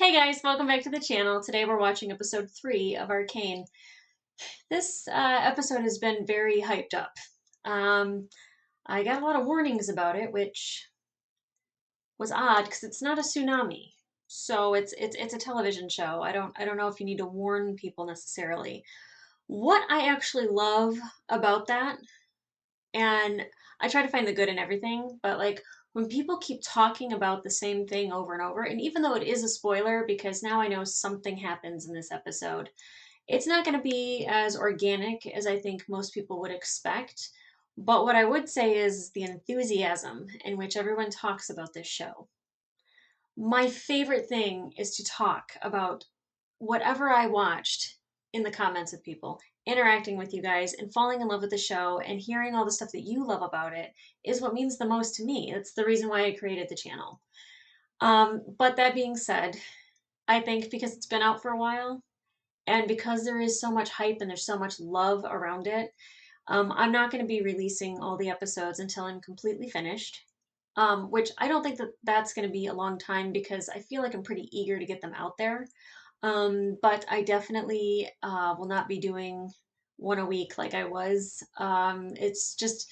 Hey guys, welcome back to the channel. Today we're watching episode 3 of Arcane. This episode has been very hyped up. Um, I got a lot of warnings about it, which was odd because it's not a tsunami. So it's a television show. I don't know if you need to warn people necessarily. What I actually love about that, and I try to find the good in everything, but like when people keep talking about the same thing over and over, and even though it is a spoiler because now I know something happens in this episode, it's not going to be as organic as I think most people would expect. But what I would say is the enthusiasm in which everyone talks about this show. My favorite thing is to talk about whatever I watched in the comments with people, interacting with you guys, and falling in love with the show and hearing all the stuff that you love about it is what means the most to me. That's the reason why I created the channel. But that being said, I think because it's been out for a while, and because there is so much hype and there's so much love around it, I'm not going to be releasing all the episodes until I'm completely finished. Which I don't think that that's going to be a long time because I feel like I'm pretty eager to get them out there. But I definitely will not be doing one a week like I was. It's just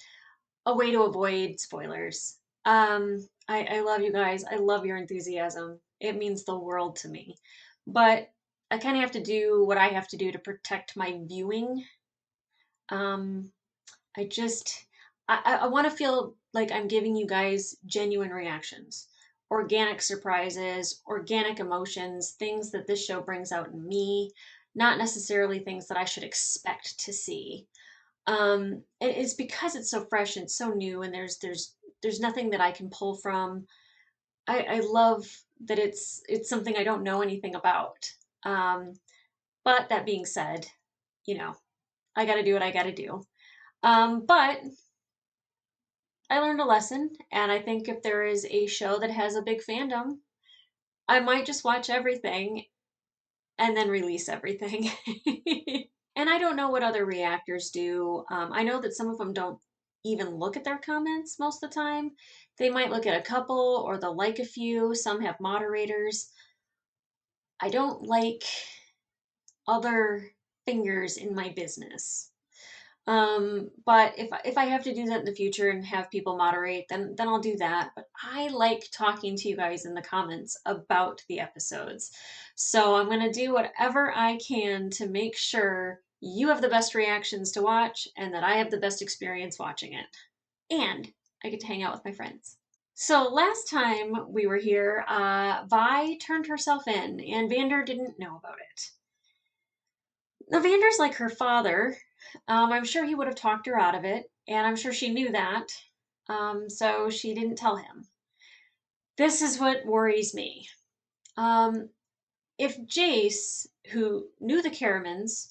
a way to avoid spoilers. I love you guys. I love your enthusiasm. It means the world to me. But I kind of have to do what I have to do to protect my viewing. Um, I just, I want to feel like I'm giving you guys genuine reactions, organic surprises, organic emotions, things that this show brings out in me, not necessarily things that I should expect to see. It's because it's so fresh and so new, and there's nothing that I can pull from. I love that it's something I don't know anything about. Um, but that being said, you know, I got to do what I got to do. But I learned a lesson, and I think if there is a show that has a big fandom, I might just watch everything and then release everything. And I don't know what other reactors do. I know that some of them don't even look at their comments most of the time. They might look at a couple or they'll like a few. Some have moderators. I don't like other fingers in my business. But if I have to do that in the future and have people moderate, then I'll do that. But I like talking to you guys in the comments about the episodes. So I'm gonna do whatever I can to make sure you have the best reactions to watch and that I have the best experience watching it. And I get to hang out with my friends. So last time we were here, Vi turned herself in, and Vander didn't know about it. Now, Vander's like her father. I'm sure he would have talked her out of it, and I'm sure she knew that. So she didn't tell him. This is what worries me. Um, if Jace, who knew the Caramans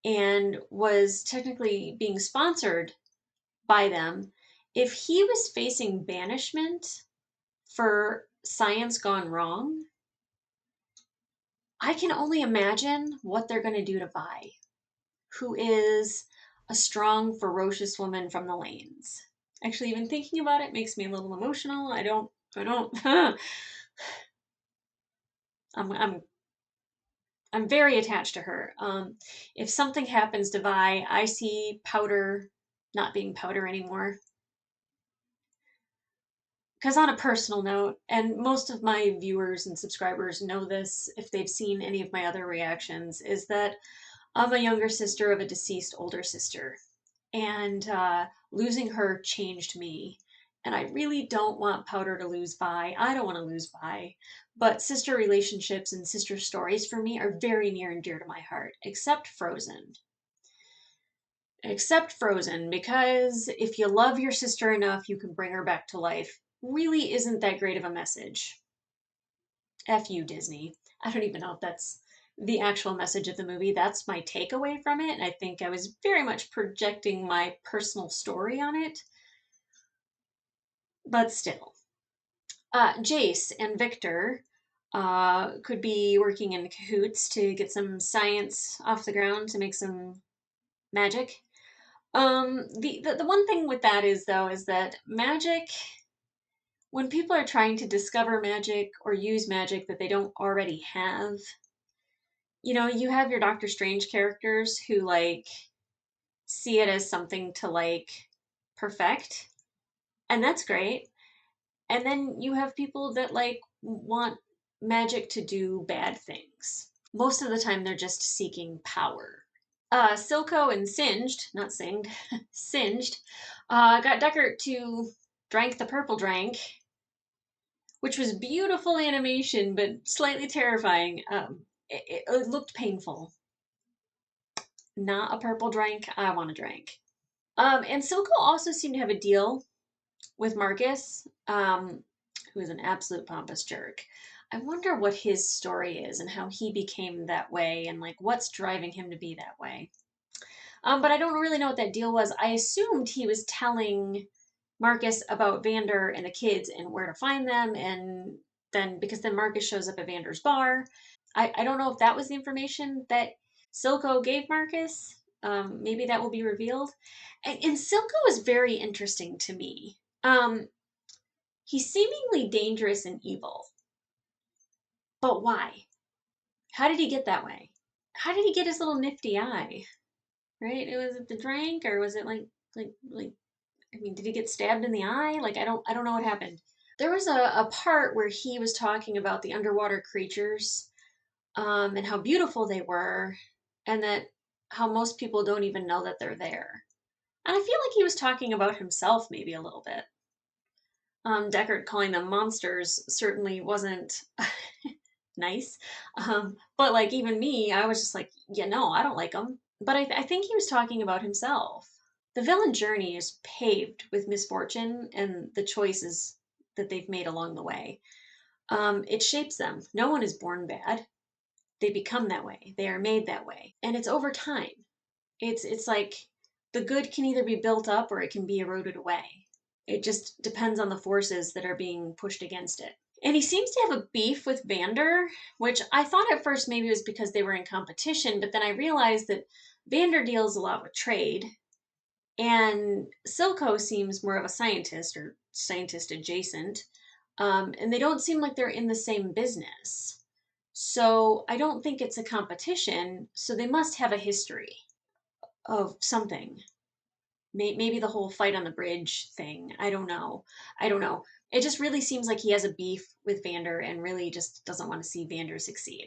and was technically being sponsored by them, if he was facing banishment for science gone wrong, I can only imagine what they're going to do to Vi, who is a strong, ferocious woman from the lanes. Actually, even thinking about it makes me a little emotional. I don't, I'm, I'm very attached to her. If something happens to Vi, I see Powder not being Powder anymore. Because on a personal note, and most of my viewers and subscribers know this if they've seen any of my other reactions, is that I'm a younger sister of a deceased older sister. And losing her changed me. And I really don't want Powder to lose Vi. I don't want to lose Vi. But sister relationships and sister stories for me are very near and dear to my heart, except Frozen. Except Frozen, because if you love your sister enough, you can bring her back to life. Really isn't that great of a message. F you, Disney. I don't even know if that's the actual message of the movie. That's my takeaway from it. And I think I was very much projecting my personal story on it. But still, Jace and Victor could be working in cahoots to get some science off the ground to make some magic. The one thing with that is though is that magic when people are trying to discover magic or use magic that they don't already have, you have your Doctor Strange characters who like see it as something to like perfect, and that's great. And then you have people that like want magic to do bad things. Most of the time they're just seeking power. Silco and Singed, not Singed, Singed, got Deckard to drank the purple drank, which was beautiful animation but slightly terrifying. It looked painful. Not a purple drink. I want a drink. And Silco also seemed to have a deal with Marcus, who is an absolute pompous jerk. I wonder what his story is and how he became that way and like what's driving him to be that way. But I don't really know what that deal was. I assumed he was telling Marcus about Vander and the kids and where to find them, and then because then Marcus shows up at Vander's bar. I don't know if that was the information that Silco gave Marcus. Maybe that will be revealed. And Silco is very interesting to me. He's seemingly dangerous and evil. But why? How did he get that way? How did he get his little nifty eye? Right? Was it the drink or was it like I mean, did he get stabbed in the eye? Like I don't know what happened. There was a part where he was talking about the underwater creatures, and how beautiful they were, and that how most people don't even know that they're there. And I feel like he was talking about himself maybe a little bit. Deckard calling them monsters certainly wasn't nice. But like even me, I was just like, yeah, no, I don't like them. But I think he was talking about himself. The villain journey is paved with misfortune and the choices that they've made along the way. It shapes them. No one is born bad. They become that way. They are made that way. And it's over time. It's like the good can either be built up or it can be eroded away. It just depends on the forces that are being pushed against it. And he seems to have a beef with Vander, which I thought at first maybe was because they were in competition, but then I realized that Vander deals a lot with trade, and Silco seems more of a scientist or scientist adjacent, and they don't seem like they're in the same business. So I don't think it's a competition, so they must have a history of something. Maybe the whole fight on the bridge thing. I don't know. I don't know. It just really seems like he has a beef with Vander and really just doesn't want to see Vander succeed.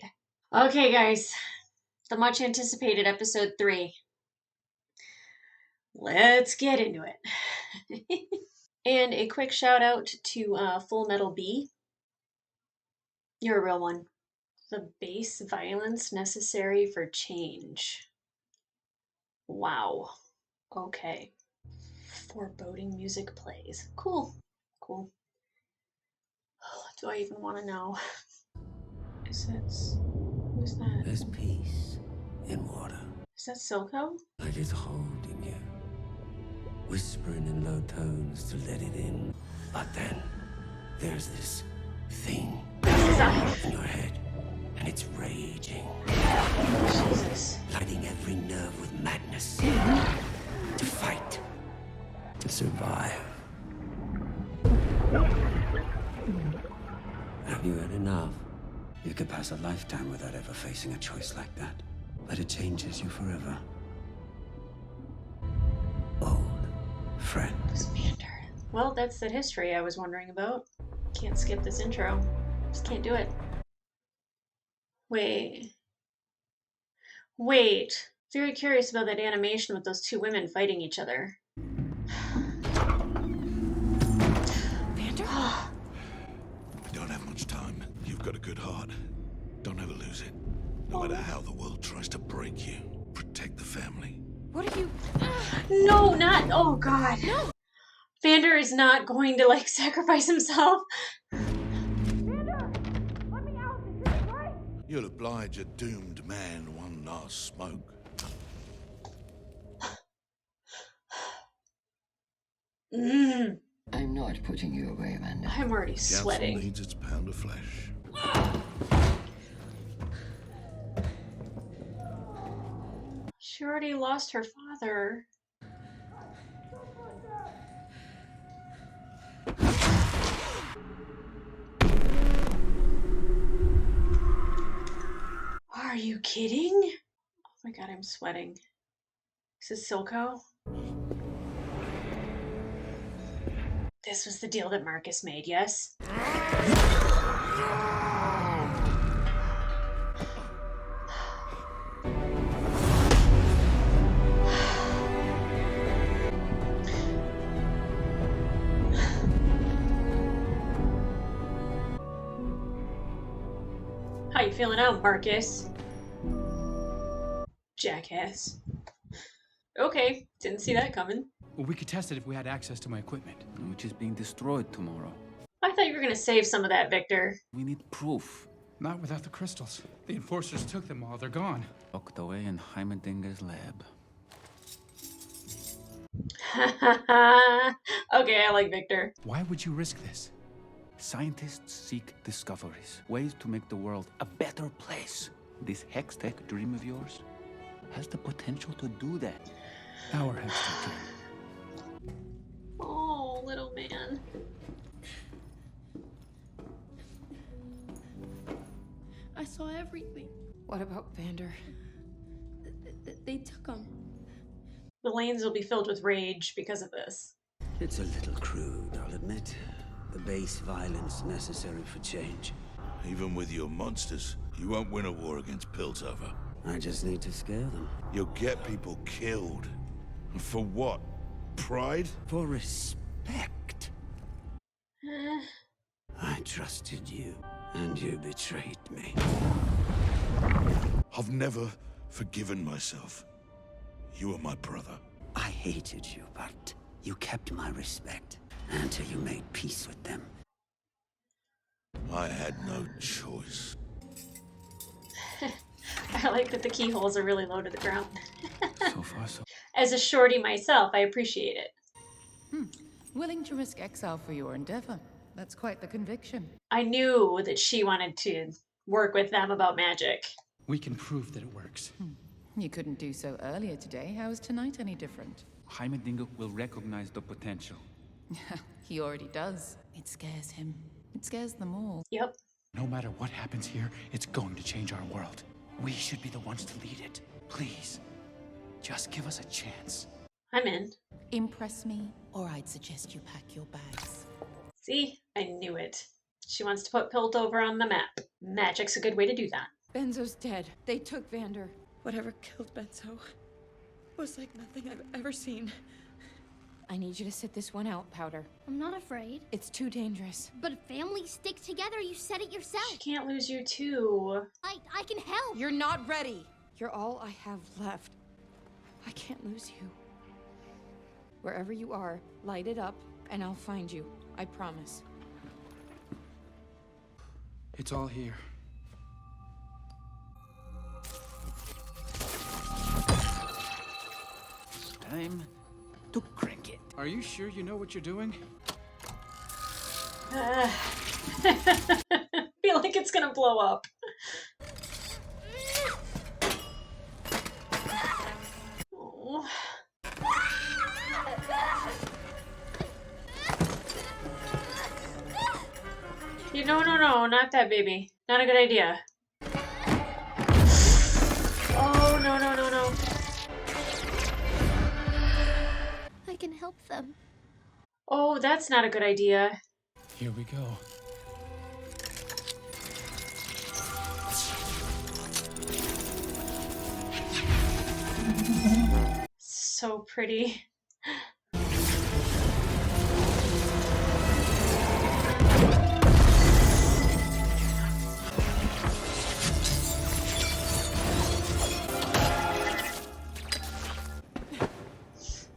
Okay, guys, the much anticipated episode 3. Let's get into it. And a quick shout out to Full Metal B. You're a real one. The base violence necessary for change. Wow. Okay. Foreboding music plays. Cool. Cool. Do I even want to know? Is that... Who's that? There's peace in water. Is that Silco? Like it's holding you, whispering in low tones to let it in. But then there's this thing in your head, and it's raging. Jesus. Lighting every nerve with madness. To fight. To survive. Have you had enough? You could pass a lifetime without ever facing a choice like that. But it changes you forever. Old friend. Commander. Well, that's the history I was wondering about. Can't skip this intro. Just can't do it. Wait. Very curious about that animation with those two women fighting each other. Vander? We don't have much time. You've got a good heart. Don't ever lose it. No matter how the world tries to break you, protect the family. What are you... No, not... Oh, God. No. Vander is not going to, like, sacrifice himself. Vander! Let me out! This isn't right! You'll oblige a doomed man one last smoke. I'm not putting you away, Amanda. I'm already Council sweating. needs its pound of flesh. She already lost her father. you kidding? Oh my god, I'm sweating. This is Silco? This was the deal that Marcus made, yes? How you feeling out, Marcus? Jackass. Okay, didn't see that coming. Well, we could test it if we had access to my equipment. Which is being destroyed tomorrow. I thought you were gonna save some of that, Victor. We need proof. Not without the crystals. The enforcers took them all. They're gone. Locked away in Heimerdinger's lab. Okay, I like Victor. Why would you risk this? Scientists seek discoveries, ways to make the world a better place. This Hextech dream of yours has the potential to do that. Our Hextech. Oh, little man. I saw everything. What about Vander? They took him. The lanes will be filled with rage because of this. It's a little crude, I'll admit. The base violence necessary for change. Even with your monsters, you won't win a war against Piltover. I just need to scare them. You'll get people killed. And for what? Pride? For respect. Eh, I trusted you, and you betrayed me. I've never forgiven myself. You were my brother. I hated you, but you kept my respect until you made peace with them. I had no choice. I like that the keyholes are really low to the ground. So far, so. As a shorty myself, I appreciate it. Willing to risk exile for your endeavor. That's quite the conviction. I knew that she wanted to work with them about magic. We can prove that it works. You couldn't do so earlier today. How is tonight any different? Heimerdinger will recognize the potential. He already does. It scares him. It scares them all. Yep. No matter what happens here, it's going to change our world. We should be the ones to lead it. Please, just give us a chance. I'm in. Impress me, or I'd suggest you pack your bags. See? I knew it. She wants to put Piltover on the map. Magic's a good way to do that. Benzo's dead. They took Vander. Whatever killed Benzo was like nothing I've ever seen. I need you to sit this one out, Powder. I'm not afraid. It's too dangerous. But families stick together, you said it yourself. She can't lose you too. I can help. You're not ready. You're all I have left. I can't lose you. Wherever you are, light it up, and I'll find you. I promise. It's all here. Time to crank it. Are you sure you know what you're doing? Feel like it's gonna blow up. Oh. No, not that baby. Not a good idea. Oh, no. I can help them. Oh, that's not a good idea. Here we go. So pretty.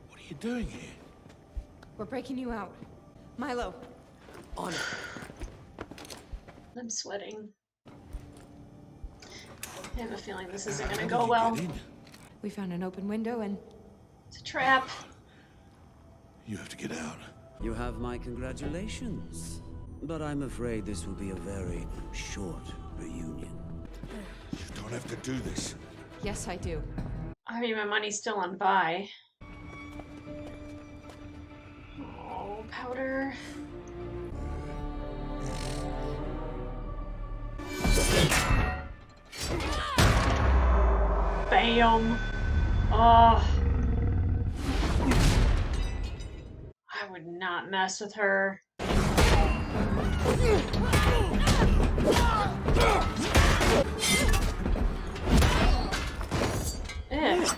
What are you doing here? We're breaking you out. Milo. On it. I'm sweating. I have a feeling this isn't gonna How go did you well. get in? We found an open window and It's a trap. You have to get out. You have my congratulations. But I'm afraid this will be a very short reunion. You don't have to do this. yes, I do. I mean, my money's still on buy. Oh, Powder. Damn. Oh. I would not mess with her. Ugh.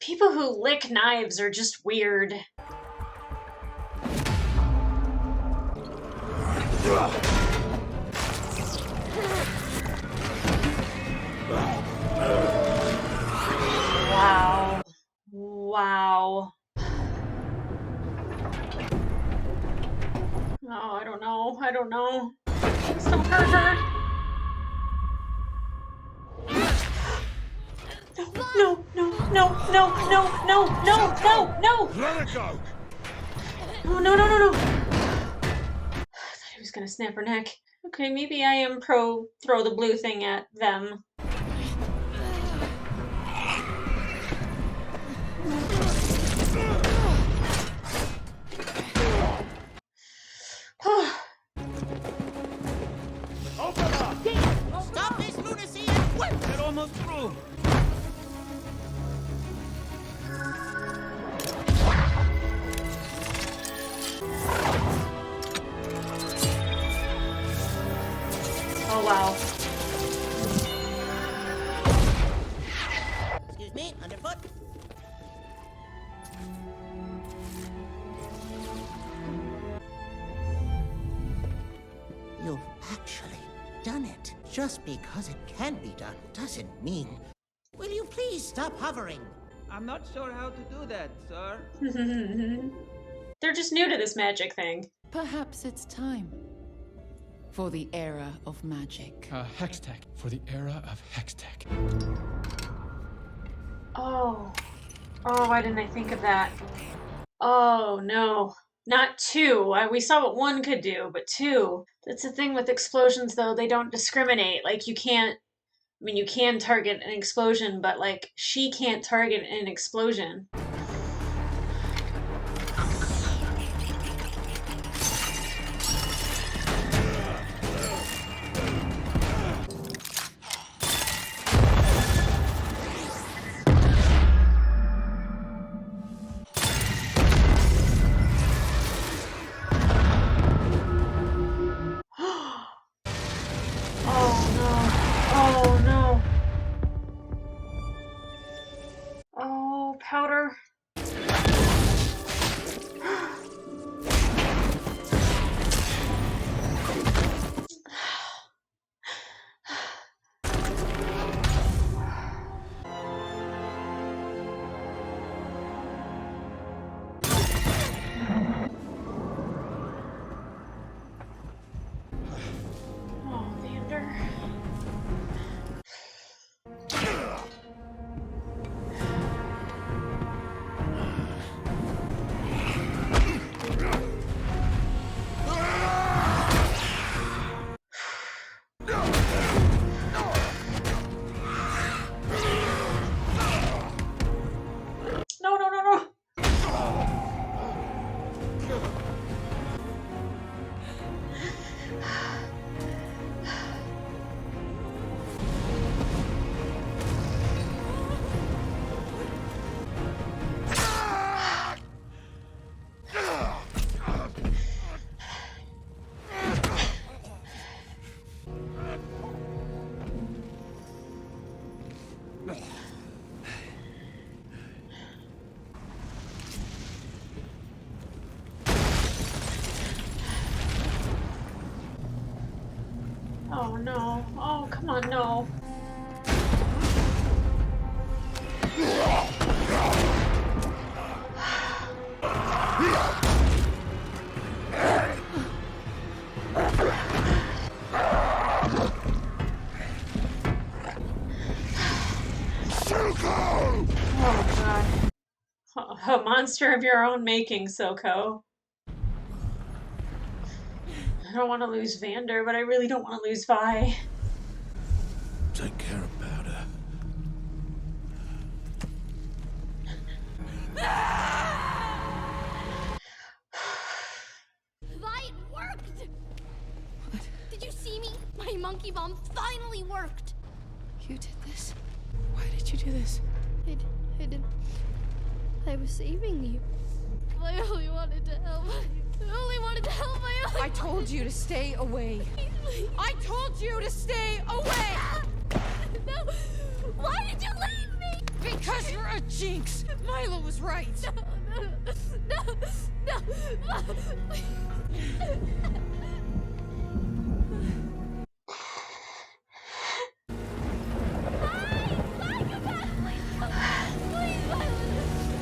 People who lick knives are just weird. Wow. Wow. Oh, I don't know. I don't know. Please don't hurt her. No, no, no, no, no, no, no, no, no! Let her go! No, no, no, no, no! I thought he was gonna snap her neck. Okay, maybe I am pro throw the blue thing at them. Stop this lunacy and work! They're almost through. Oh wow. Excuse me, underfoot. You've actually done it. Just because it can be done doesn't mean... Will you please stop hovering? I'm not sure how to do that, sir. They're just new to this magic thing. Perhaps it's time for the era of magic. Hextech. For the era of Hextech. Oh. Oh, why didn't I think of that? Oh, no. Not two. We saw what one could do, but two. That's the thing with explosions, though. They don't discriminate. Like, you can't... I mean, you can target an explosion, but, like, she can't target an explosion. Oh no. Oh, powder. Oh, Vander. No, no, no, no. Oh no. Oh, come on, no. Oh god. A monster of your own making, Soko. I don't want to lose Vander, but I really don't want to lose Vi. Take care of Powder. Vi, it worked! Did you see me? My monkey bomb finally worked! You did this? Why did you do this? I didn't. I was saving you. I only wanted to help. I only wanted to help. I told you to stay away. I told you to stay away! No! Why did you leave me? Because you're a jinx! Milo was right! No!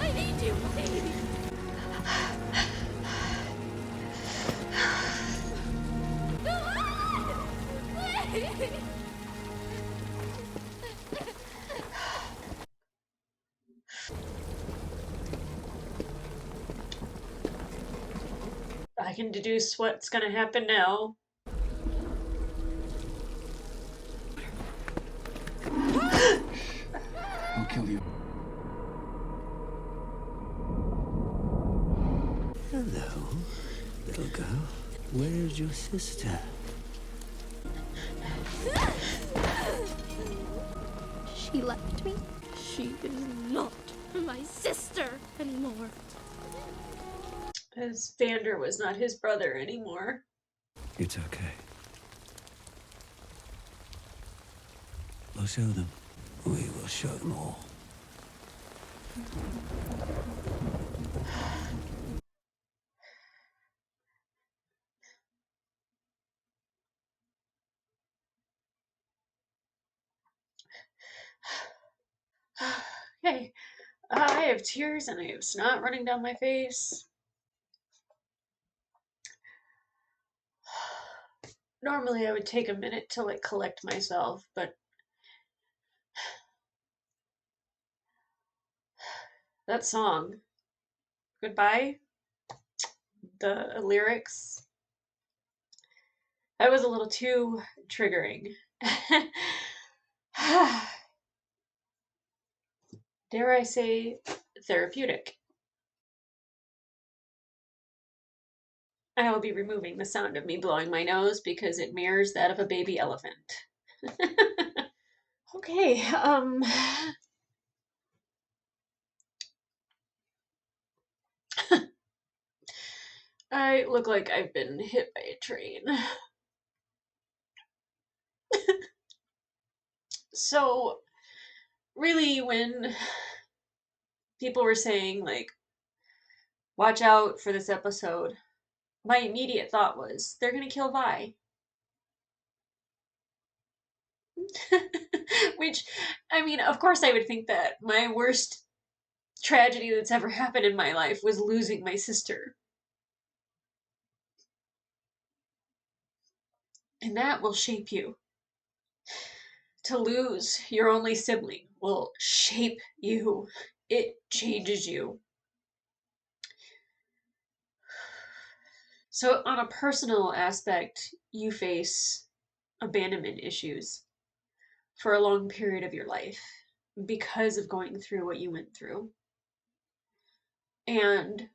I need you, please! Come on! Please! I can deduce what's gonna happen now. I'll kill you. Hello, little girl. Where's your sister? She left me. She is not my sister anymore. As Vander was not his brother anymore. It's okay. We'll show them. We will show them all. Hey, I have tears and I have snot running down my face. Normally I would take a minute to like collect myself, but that song, Goodbye, the lyrics, that was a little too triggering. Dare I say, therapeutic. I will be removing the sound of me blowing my nose because it mirrors that of a baby elephant. Okay, I look like I've been hit by a train. So, really, when people were saying, like, watch out for this episode, my immediate thought was, they're gonna kill Vi. Which, I mean, of course I would think that. My worst tragedy that's ever happened in my life was losing my sister. And that will shape you. To lose your only sibling will shape you. It changes you. So, on a personal aspect, you face abandonment issues for a long period of your life because of going through what you went through. And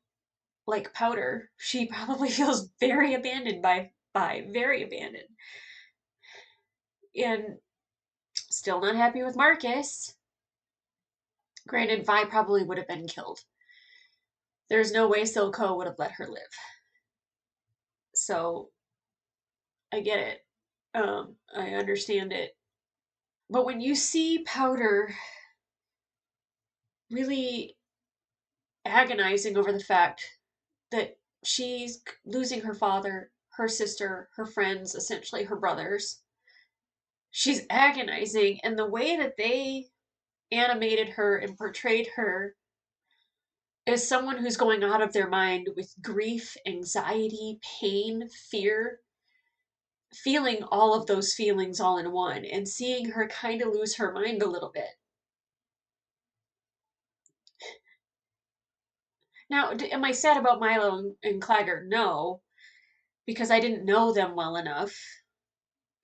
like Powder, she probably feels very abandoned by very abandoned. And still not happy with Marcus. Granted, Vi probably would have been killed. There's no way Silco would have let her live. So I get it. I understand it. But when you see Powder really agonizing over the fact that she's losing her father, her sister, her friends, essentially her brothers, she's agonizing, and the way that they animated her and portrayed her as someone who's going out of their mind with grief, anxiety, pain, fear, feeling all of those feelings all in one, and seeing her kind of lose her mind a little bit. Now, am I sad about Milo and Claggor? No, because I didn't know them well enough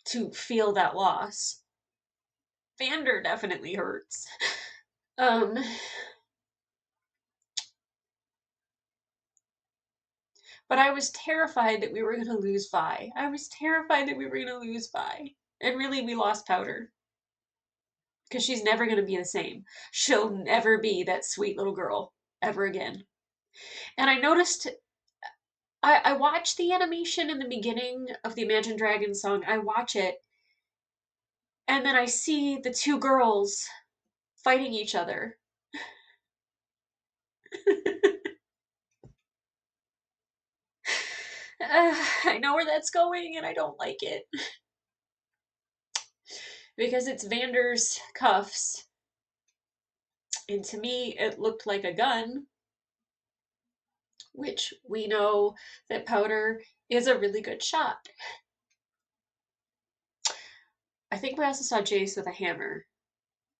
to feel that loss. Vander definitely hurts. Um, but I was terrified that we were going to lose Vi. I was terrified that we were going to lose Vi. And really, we lost Powder. because she's never going to be the same. She'll never be that sweet little girl ever again. And I noticed, I watched the animation in the beginning of the Imagine Dragons song. I watch it, and then I see the two girls fighting each other. I know where that's going, and I don't like it. Because it's Vander's cuffs. And to me, it looked like a gun, which we know that Powder is a really good shot. I think we also saw Jace with a hammer.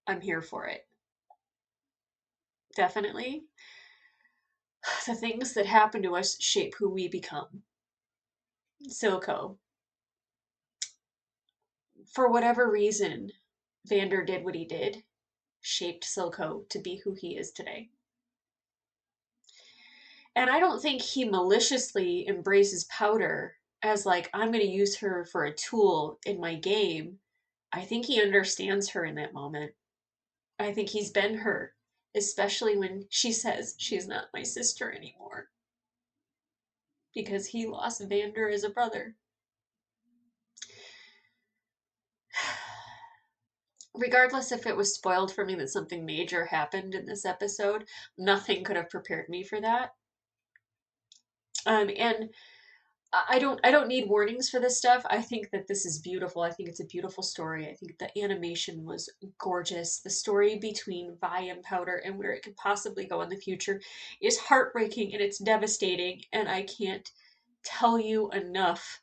I'm here for it. Definitely. The things that happen to us shape who we become. Silco. For whatever reason, Vander did what he did, shaped Silco to be who he is today. And I don't think he maliciously embraces Powder as like, I'm going to use her for a tool in my game. I think he understands her in that moment. I think he's been hurt, especially when she says she's not my sister anymore. Because he lost Vander as a brother. Regardless if it was spoiled for me that something major happened in this episode, nothing could have prepared me for that. And I don't need warnings for this stuff. I think that this is beautiful. I think it's a beautiful story. I think the animation was gorgeous. The story between Vi and Powder and where it could possibly go in the future is heartbreaking and it's devastating, and I can't tell you enough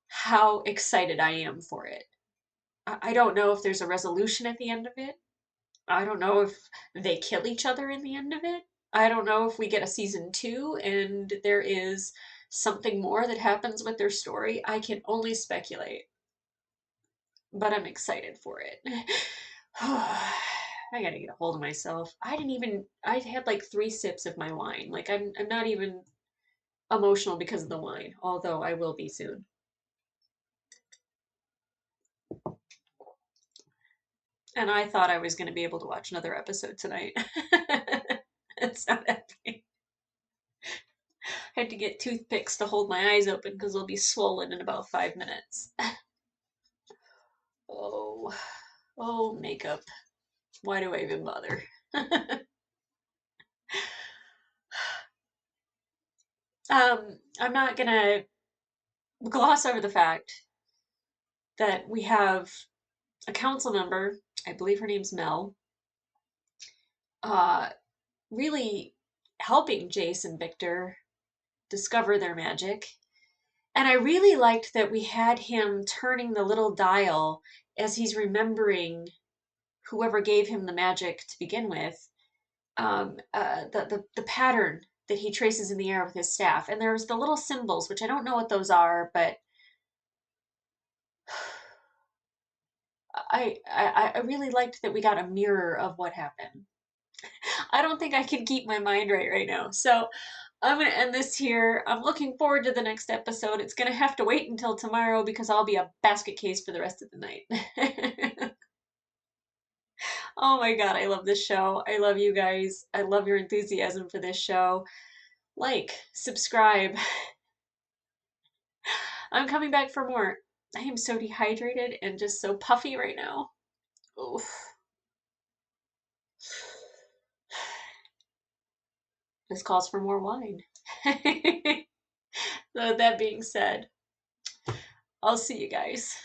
how excited I am for it. I don't know if there's a resolution at the end of it. I don't know if they kill each other in the end of it. I don't know if we get a season 2 and there is something more that happens with their story. I can only speculate. But I'm excited for it. I gotta get a hold of myself. I had like 3 sips of my wine. Like I'm not even emotional because of the wine, although I will be soon. And I thought I was going to be able to watch another episode tonight. It's not happening. I had to get toothpicks to hold my eyes open because they'll be swollen in about 5 minutes. Oh, oh, makeup. Why do I even bother? I'm not gonna gloss over the fact that we have a council member, I believe her name's Mel, uh, really helping Jace and Victor discover their magic. And I really liked that we had him turning the little dial as he's remembering whoever gave him the magic to begin with, the pattern that he traces in the air with his staff. And there's the little symbols, which I don't know what those are, but I really liked that we got a mirror of what happened. I don't think I can keep my mind right now. So I'm going to end this here. I'm looking forward to the next episode. It's going to have to wait until tomorrow because I'll be a basket case for the rest of the night. Oh my god, I love this show. I love you guys. I love your enthusiasm for this show. Like, subscribe. I'm coming back for more. I am so dehydrated and just so puffy right now. Oof. This calls for more wine. So that being said, I'll see you guys.